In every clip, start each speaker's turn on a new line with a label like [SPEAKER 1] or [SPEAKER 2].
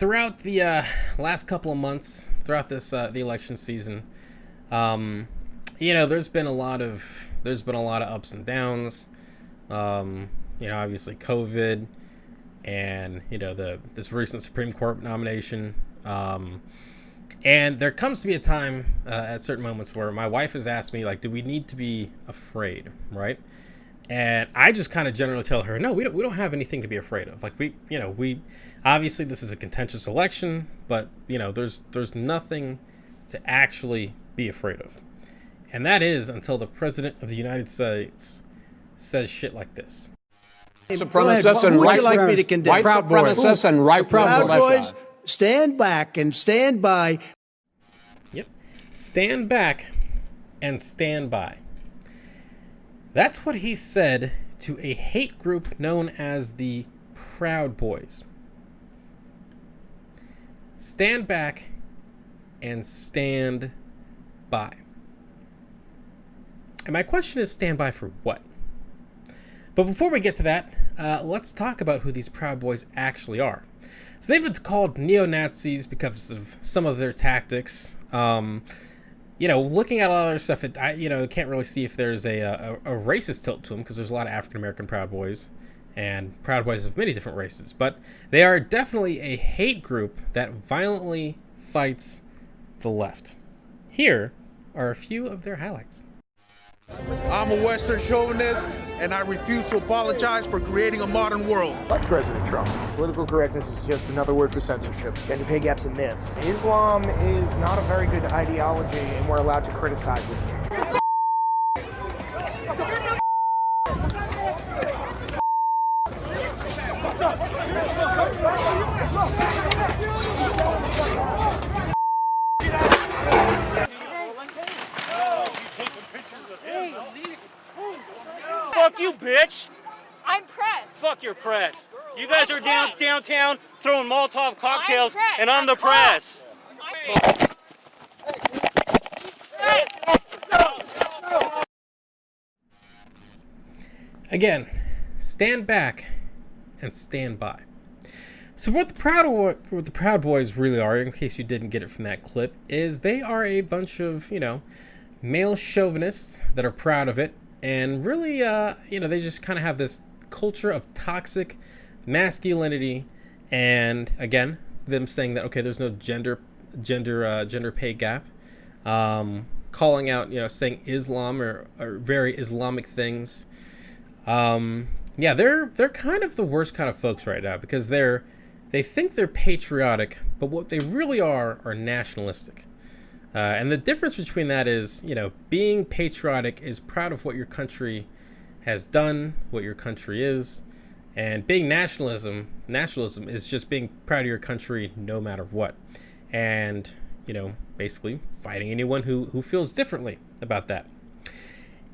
[SPEAKER 1] throughout the last couple of months, throughout this the election season, there's been a lot of ups and downs. Obviously COVID, and this recent Supreme Court nomination. And there comes to be a time at certain moments where my wife has asked me, like, do we need to be afraid, right? And I just kind of generally tell her, no, we don't have anything to be afraid of. Like, we obviously this is a contentious election, but there's nothing to actually be afraid of. And that is until the President of the United States says shit like this.
[SPEAKER 2] Supremacists and white supremacists and right Proud Boys, stand back and stand by.
[SPEAKER 1] Yep. Stand back and stand by. That's what he said to a hate group known as the Proud Boys. Stand back and stand by. And my question is, stand by for what? But before we get to that, let's talk about who these Proud Boys actually are. So they've been called neo-Nazis because of some of their tactics. Looking at all their stuff, can't really see if there's a racist tilt to them, because there's a lot of African-American Proud Boys and Proud Boys of many different races. But they are definitely a hate group that violently fights the left. Here are a few of their highlights.
[SPEAKER 3] I'm a Western chauvinist, and I refuse to apologize for creating a modern world.
[SPEAKER 4] Like President Trump, political correctness is just another word for censorship. Gender pay gap's a myth. Islam is not a very good ideology, and we're allowed to criticize it.
[SPEAKER 5] Fuck you, bitch!
[SPEAKER 6] I'm press.
[SPEAKER 5] Fuck your press. You guys are downtown throwing Molotov cocktails,
[SPEAKER 6] press.
[SPEAKER 5] and I'm the press.
[SPEAKER 1] Again, stand back and stand by. So what the Proud Boys really are, in case you didn't get it from that clip, is they are a bunch of, male chauvinists that are proud of it. And really, they just kind of have this culture of toxic masculinity, and again, them saying that, okay, there's no gender pay gap, calling out, saying Islam or very Islamic things. They're kind of the worst kind of folks right now, because they think they're patriotic, but what they really are nationalistic. And the difference between that is, being patriotic is proud of what your country has done, what your country is, and being nationalism is just being proud of your country no matter what. And, basically fighting anyone who feels differently about that.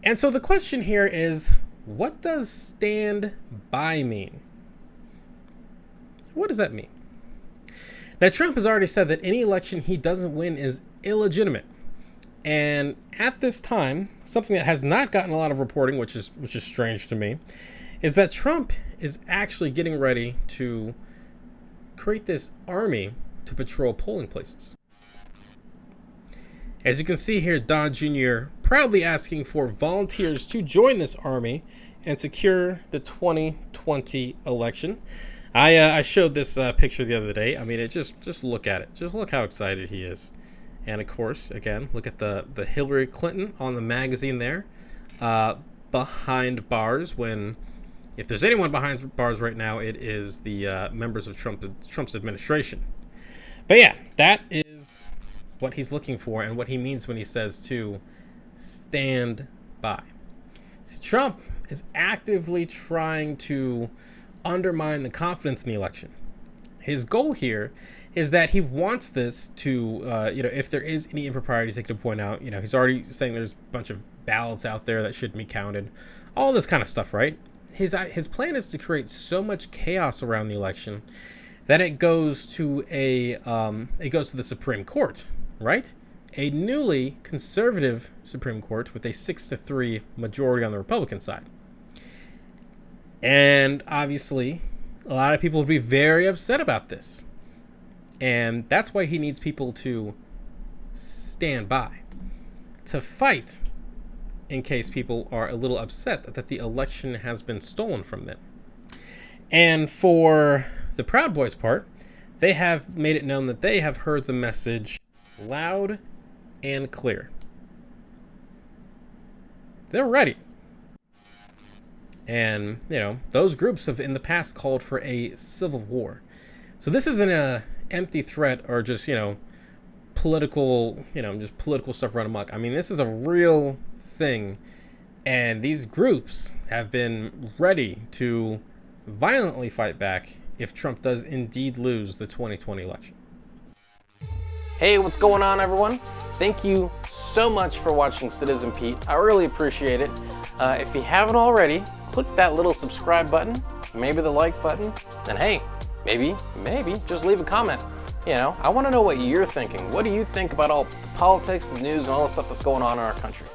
[SPEAKER 1] And so the question here is, what does stand by mean? What does that mean? Now, Trump has already said that any election he doesn't win is illegitimate. And at this time, something that has not gotten a lot of reporting, which is strange to me, is that Trump is actually getting ready to create this army to patrol polling places. As you can see here, Don Jr. proudly asking for volunteers to join this army and secure the 2020 election. I showed this picture the other day. I mean, just look at it. Just look how excited he is. And of course, again, look at the Hillary Clinton on the magazine there, behind bars. If there's anyone behind bars right now, it is the members of Trump's administration. But yeah, that is what he's looking for and what he means when he says to stand by. See, Trump is actively trying to undermine the confidence in the election. His goal here is that he wants this to, if there is any improprieties they could point out, he's already saying there's a bunch of ballots out there that shouldn't be counted, all this kind of stuff, right? His plan is to create so much chaos around the election that it goes to the Supreme Court, right? A newly conservative Supreme Court with a 6-3 majority on the Republican side. And obviously, a lot of people would be very upset about this. And that's why he needs people to stand by, to fight in case people are a little upset that the election has been stolen from them. And for the Proud Boys part, they have made it known that they have heard the message loud and clear. They're ready. And, you know, those groups have in the past called for a civil war. So this isn't a empty threat or just, you know, political, you know, just political stuff run amok. I mean, this is a real thing. And these groups have been ready to violently fight back if Trump does indeed lose the 2020 election.
[SPEAKER 6] Hey, what's going on, everyone? Thank you so much for watching Citizen Pete. I really appreciate it. If you haven't already, click that little subscribe button, maybe the like button, and hey, maybe just leave a comment. You know, I want to know what you're thinking. What do you think about all the politics, the news, and all the stuff that's going on in our country?